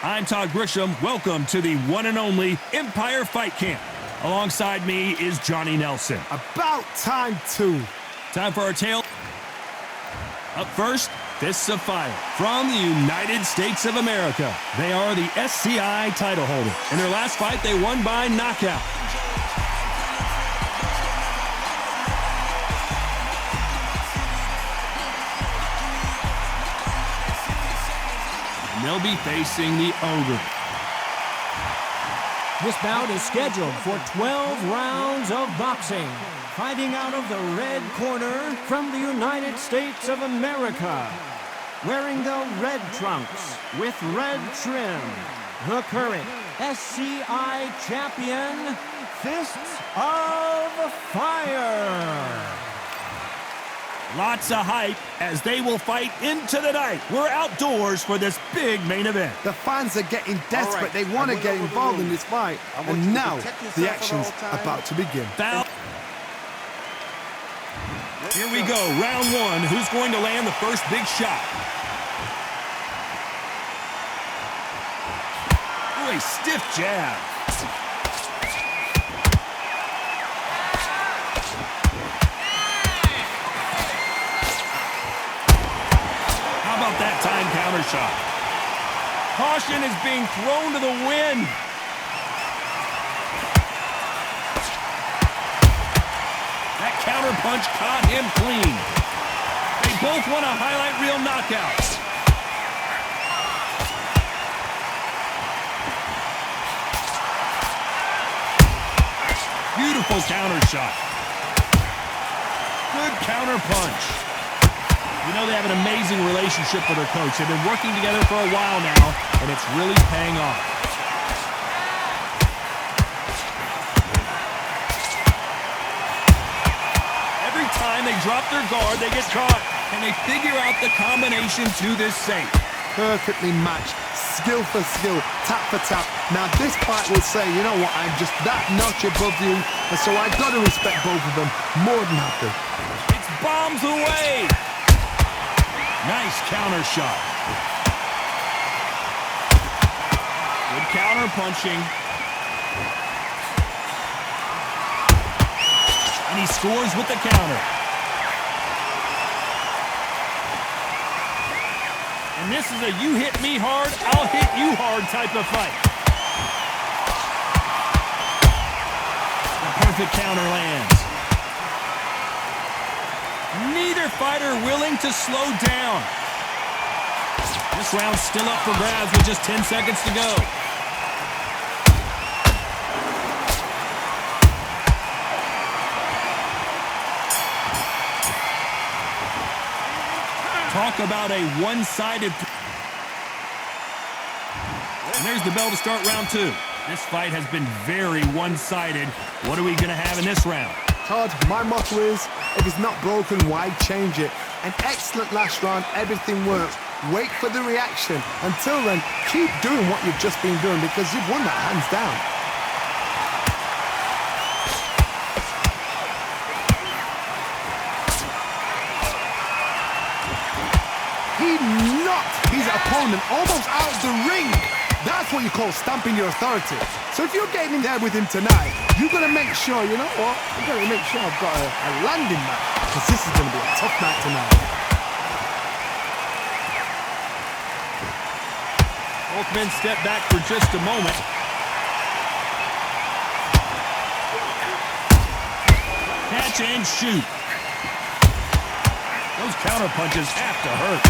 I'm Todd Grisham. Welcome to the one and only Empire Fight Camp. Alongside me is Johnny Nelson. About time, too. Time for our tale. Up first, Fists of Fire from the United States of America. They are the SCI title holder. In their last fight, they won by knockout. And they'll be facing the Ogre. This bout is scheduled for 12 rounds of boxing. Fighting out of the red corner from the United States of America. Wearing the red trunks with red trim, the current SCI champion, Fists of Fire. Lots of hype as they will fight into the night. We're outdoors for this big main event. The fans are getting desperate. They want to get involved in this fight. And now, the action's about to begin. Foul. Here we go, round one. Who's going to land the first big shot? Ooh, a stiff jab. How about that time counter shot? Caution is being thrown to the wind. That counter punch caught him clean. They both want a highlight reel knockout. Beautiful counter shot. Good counter punch. You know they have an amazing relationship with their coach. They've been working together for a while now, and it's really paying off. Every time they drop their guard, they get caught, and they figure out the combination to this safe. Perfectly matched, skill for skill, tap for tap. Now this fight will say, you know what, I'm just that notch above you, and so I've got to respect both of them more than happy. It's bombs away. Nice counter shot. Good counter punching. And he scores with the counter. And this is a you hit me hard, I'll hit you hard type of fight. The perfect counter lands. Neither fighter willing to slow down. This round's still up for grabs with just 10 seconds to go. Talk about a one-sided... And there's the bell to start round two. This fight has been very one-sided. What are we going to have in this round? Todd, my motto is, if it's not broken, why change it? An excellent last round, everything worked. Wait for the reaction. Until then, keep doing what you've just been doing because you've won that hands down. He knocked his opponent almost out of the ring. That's what you call stamping your authority. So if you're getting in there with him tonight, you've got to make sure, you know what? I've got to make sure I've got a landing match. Because this is going to be a tough night tonight. Both men step back for just a moment. Catch and shoot. Those counter punches have to hurt.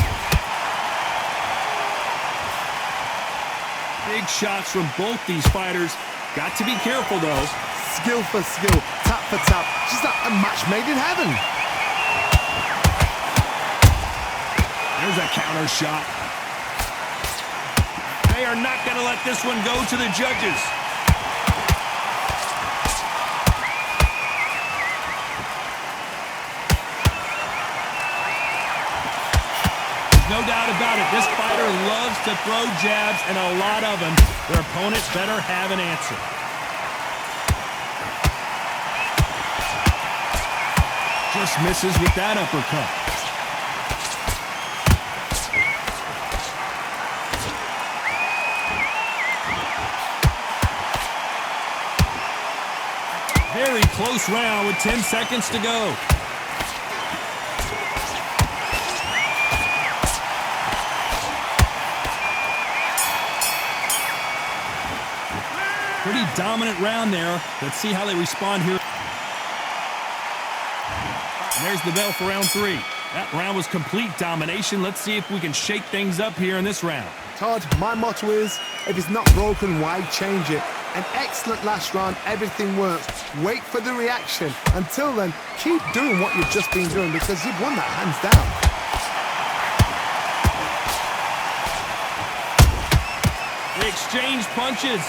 Big shots from both these fighters. Got to be careful, though. Skill for skill, tap for tap. Just like a match made in heaven. There's a counter shot. They are not going to let this one go to the judges. No doubt about it, this fighter loves to throw jabs, and a lot of them. Their opponent better have an answer. Just misses with that uppercut. close round with 10 seconds to go. Pretty dominant round there. Let's see how they respond here. And there's the bell for round 3. That round was complete domination. Let's see if we can shake things up here in this round. Todd, my motto is, if it's not broken, why change it? An excellent last round, everything works. Wait for the reaction. Until then, keep doing what you've just been doing because you've won that hands down. They exchange punches.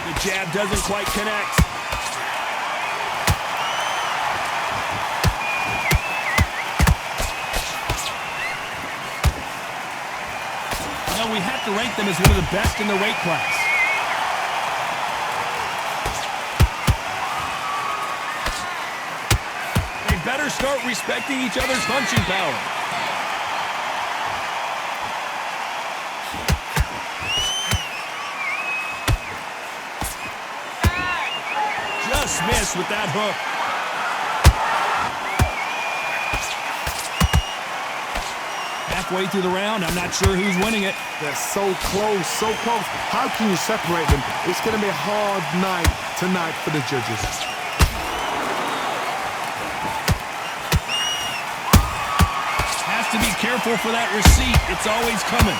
The jab doesn't quite connect. You know, we have to rank them as one of the best in their weight class. They better start respecting each other's punching power. Just missed with that hook. Halfway through the round, I'm not sure who's winning it. They're so close, so close. How can you separate them? It's going to be a hard night tonight for the judges. Has to be careful for that receipt. It's always coming.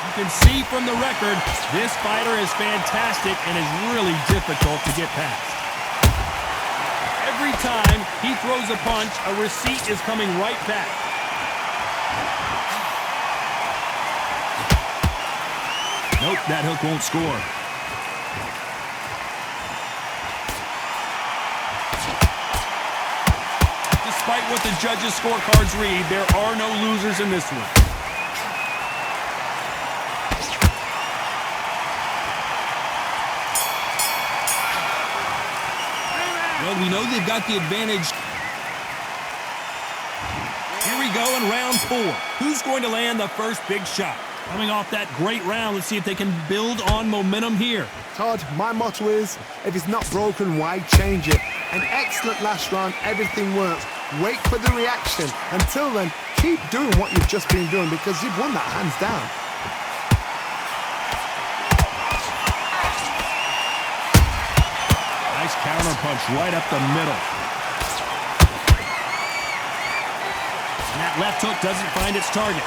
You can see from the record, this fighter is fantastic and is really difficult to get past. Every time he throws a punch, a receipt is coming right back. Nope, that hook won't score. Despite what the judges' scorecards read, there are no losers in this one. Well, we know they've got the advantage. Here we go in round 4. Who's going to land the first big shot? Coming off that great round, let's see if they can build on momentum here. Todd, my motto is, if it's not broken, why change it? An excellent last round, everything works. Wait for the reaction. Until then, keep doing what you've just been doing because you've won that hands down. Nice counter punch right up the middle. And that left hook doesn't find its target.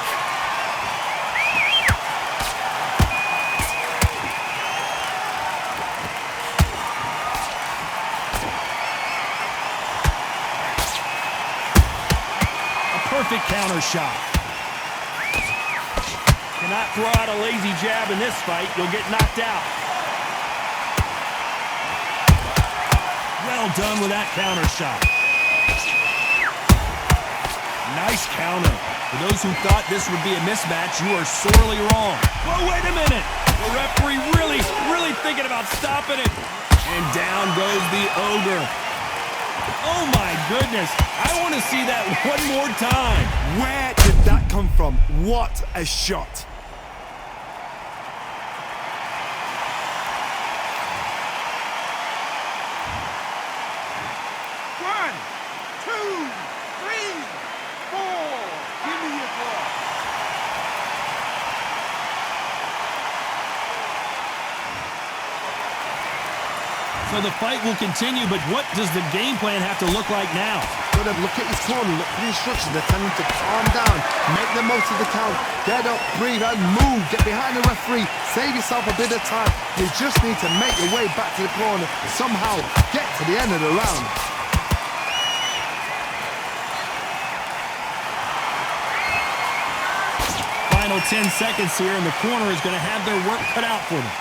Perfect counter shot. Cannot throw out a lazy jab in this fight. You'll get knocked out. Well done with that counter shot. Nice counter. For those who thought this would be a mismatch, you are sorely wrong. Well, wait a minute. The referee really thinking about stopping it. And down goes the Ogre. Oh my goodness, I want to see that one more time. Where did that come from? What a shot. One, two, three, four. Give me your ball. So the fight will continue, but what does the game plan have to look like now? Gotta look at his corner, look for the instructions. They're telling him to calm down, make the most of the count, get up, breathe, and move. Get behind the referee, save yourself a bit of time. You just need to make your way back to the corner, somehow get to the end of the round. Final 10 seconds here, and the corner is going to have their work cut out for them.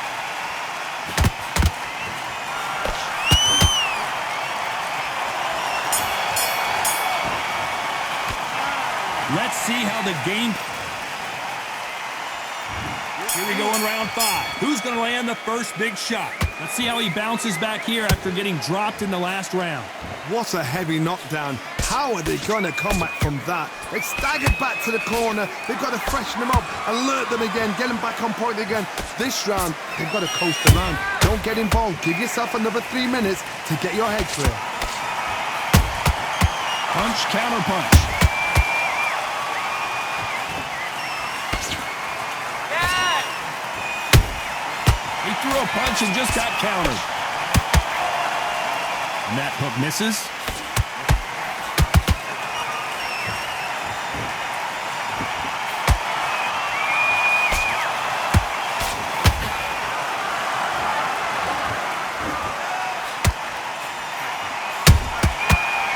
Let's see how the game... Here we go in round 5. Who's going to land the first big shot? Let's see how he bounces back here after getting dropped in the last round. What a heavy knockdown. How are they going to come back from that? They staggered back to the corner. They've got to freshen them up, alert them again, get them back on point again. This round, they've got to coast around. Don't get involved. Give yourself another 3 minutes to get your head clear. Punch, counter punch. He threw a punch and just got countered. And that hook misses.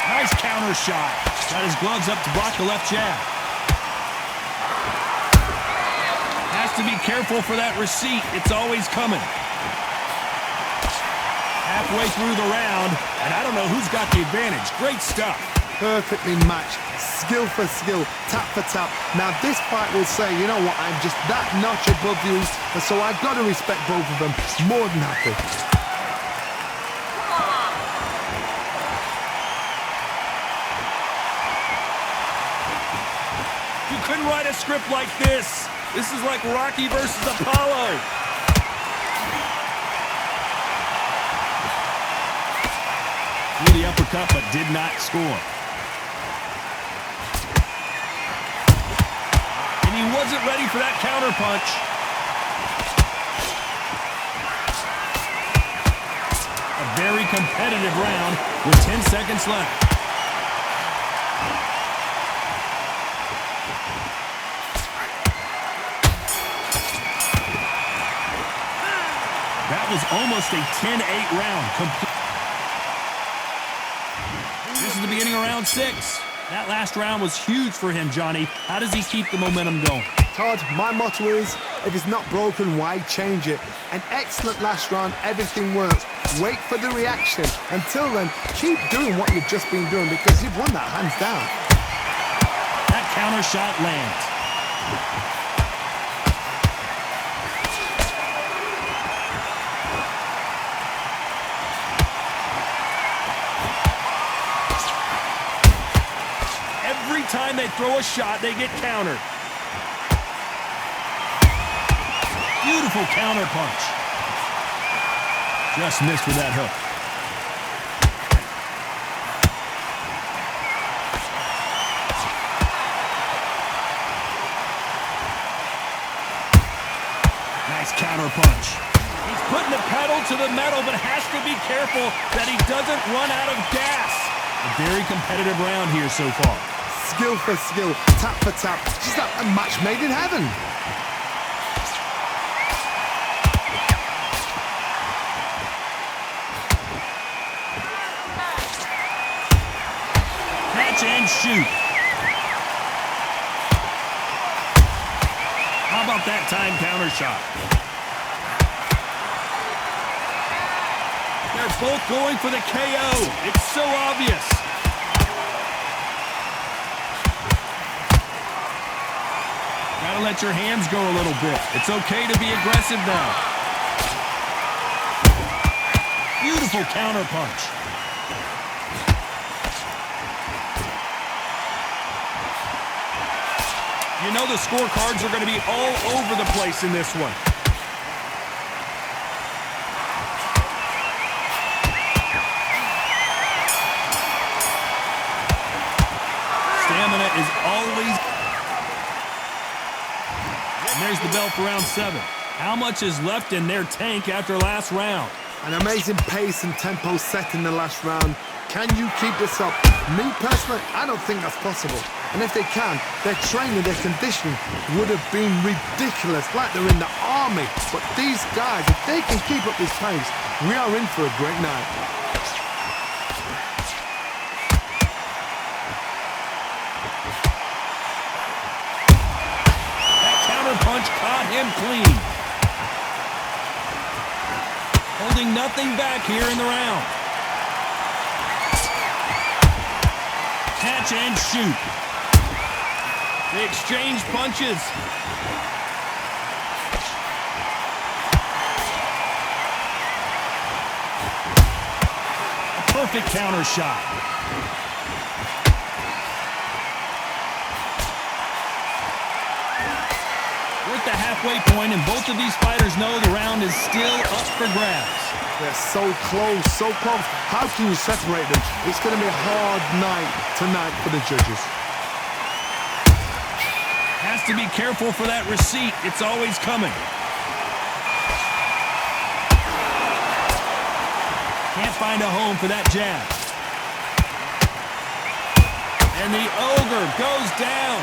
Nice counter shot. Got his gloves up to block the left jab. Has to be careful for that receipt. It's always coming. Halfway through the round, and I don't know who's got the advantage. Great stuff. Perfectly matched. Skill for skill. Tap for tap. Now this fight will say, you know what, I'm just that notch above you, and so I've got to respect both of them. More than happy. You couldn't write a script like this. This is like Rocky versus Apollo. Threw the uppercut, but did not score. And he wasn't ready for that counter punch. A very competitive round with 10 seconds left. That was almost a 10-8 round. This is the beginning of round 6. That last round was huge for him, Johnny. How does he keep the momentum going? Todd, my motto is, if it's not broken, why change it? An excellent last round, everything works. Wait for the reaction. Until then, keep doing what you've just been doing because you've won that hands down. That counter shot lands. Every time they throw a shot, they get countered. Beautiful counter punch. Just missed with that hook. Nice counter punch. He's putting the pedal to the metal, but has to be careful that he doesn't run out of gas. A very competitive round here so far. Skill for skill, tap for tap. Just like a match made in heaven. Catch and shoot. How about that time counter shot? They're both going for the KO. It's so obvious. Gotta let your hands go a little bit. It's okay to be aggressive now. Beautiful counter punch. You know the scorecards are going to be all over the place in this one. Stamina is always... And there's the bell for round 7. How much is left in their tank after last round? An amazing pace and tempo set in the last round. Can you keep this up? Me personally, I don't think that's possible. And if they can, their training, their conditioning would have been ridiculous, like they're in the army. But these guys, if they can keep up this pace, we are in for a great night. That counter punch caught him clean. Holding nothing back here in the round. Catch and shoot. They exchange punches. A perfect counter shot. halfway point, and both of these fighters know the round is still up for grabs. They're so close, so close. How can you separate them? It's going to be a hard night tonight for the judges. Has to be careful for that receipt. It's always coming. Can't find a home for that jab. And the Ogre goes down.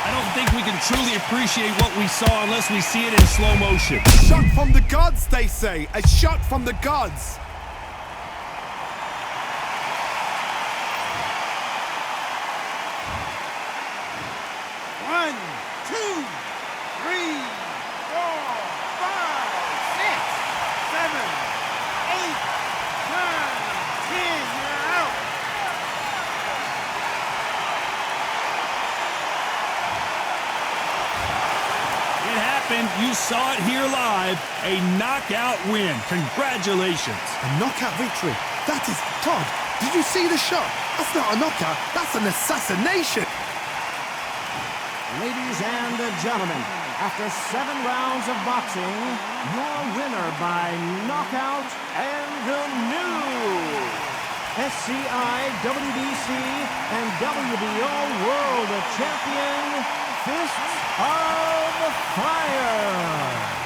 I don't think we can truly appreciate what we saw unless we see it in slow motion. Shot from the gods, they say. A shot from the gods. One, two, three, 4, 5, 6, 7, 8, 9, 10. You're out. It happened. You saw it here live. A knockout win. Congratulations. A knockout victory. That is, Todd, did you see the shot? That's not a knockout. That's an assassination. Ladies and gentlemen, after 7 rounds of boxing, your winner by knockout and the new SCI, WBC, and WBO World Champion, Fists of Fire.